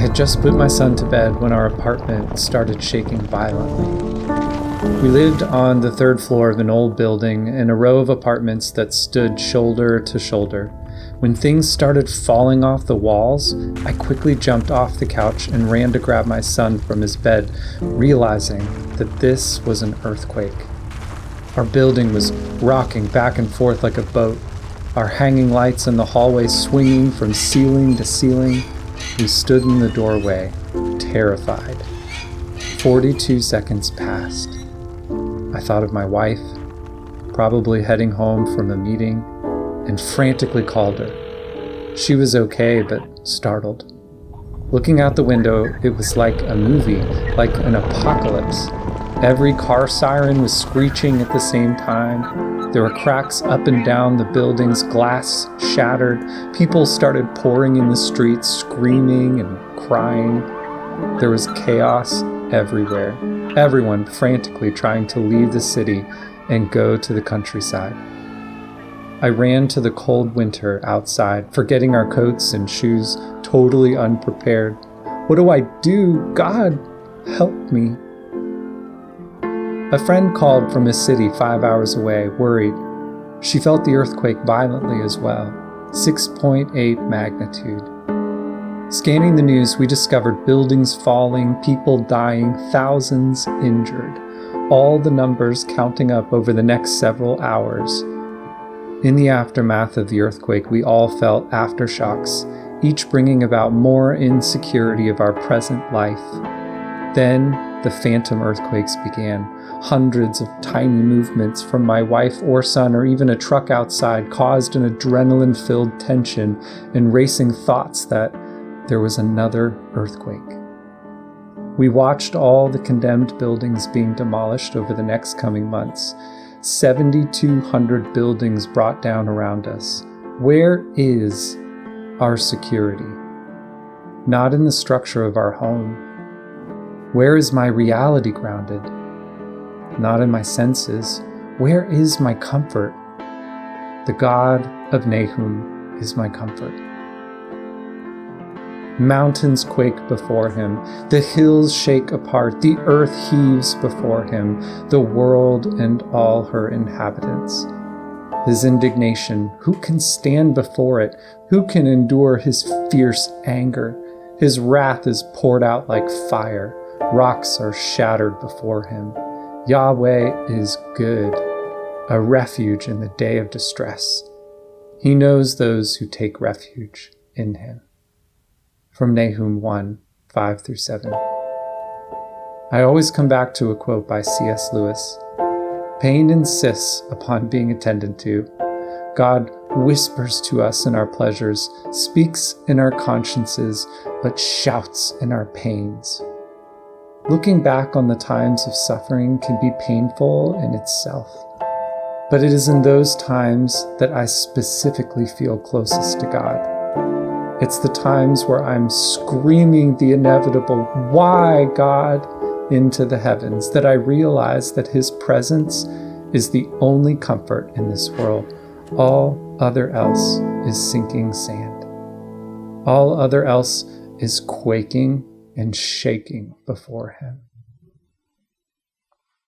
had just put my son to bed when our apartment started shaking violently. We lived on the third floor of an old building in a row of apartments that stood shoulder to shoulder. When things started falling off the walls, I quickly jumped off the couch and ran to grab my son from his bed, realizing that this was an earthquake. Our building was rocking back and forth like a boat, our hanging lights in the hallway swinging from ceiling to ceiling. We stood in the doorway, terrified. 42 seconds passed. I thought of my wife, probably heading home from a meeting, and frantically called her. She was okay, but startled. Looking out the window, it was like a movie, like an apocalypse. Every car siren was screeching at the same time. There were cracks up and down the buildings, glass shattered. People started pouring in the streets, screaming and crying. There was chaos everywhere. Everyone frantically trying to leave the city and go to the countryside. I ran to the cold winter outside, forgetting our coats and shoes, totally unprepared. What do I do? God, help me. A friend called from a city 5 hours away, worried. She felt the earthquake violently as well, 6.8 magnitude. Scanning the news, we discovered buildings falling, people dying, thousands injured, all the numbers counting up over the next several hours. In the aftermath of the earthquake, we all felt aftershocks, each bringing about more insecurity of our present life. Then the phantom earthquakes began. Hundreds of tiny movements from my wife or son or even a truck outside caused an adrenaline-filled tension and racing thoughts that there was another earthquake. We watched all the condemned buildings being demolished over the next coming months. 7,200 buildings brought down around us. Where is our security? Not in the structure of our home. Where is my reality grounded? Not in my senses. Where is my comfort? The God of Nahum is my comfort. Mountains quake before him, the hills shake apart, the earth heaves before him, the world and all her inhabitants. His indignation, who can stand before it? Who can endure his fierce anger? His wrath is poured out like fire, rocks are shattered before him. Yahweh is good, a refuge in the day of distress. He knows those who take refuge in him. From Nahum 1, 5-7. I always come back to a quote by C.S. Lewis. Pain insists upon being attended to. God whispers to us in our pleasures, speaks in our consciences, but shouts in our pains. Looking back on the times of suffering can be painful in itself, but it is in those times that I specifically feel closest to God. It's the times where I'm screaming the inevitable, "Why, God?" into the heavens, that I realize that his presence is the only comfort in this world. All other else is sinking sand. All other else is quaking and shaking before him.